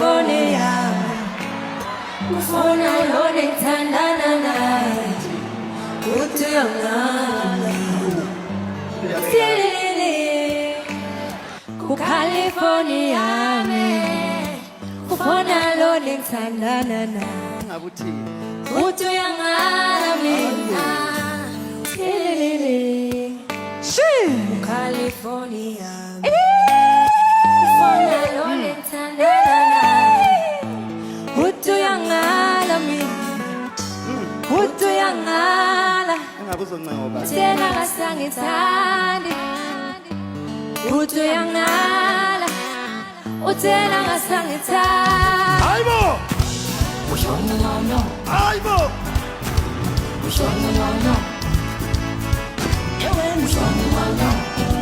California Ufona lone tanana night Utuyanga Silili Ku California me Ufona lone tanana night Utuyanga me Silili Ku California Ufona lone tanana night Utuyangala mi Utuyangala Tena ngasangithandi Utuyangala Utena ngasangithandi Aibo! Ushona no Aibo! Ushona no Ewe ushona no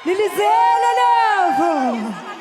Lilizela love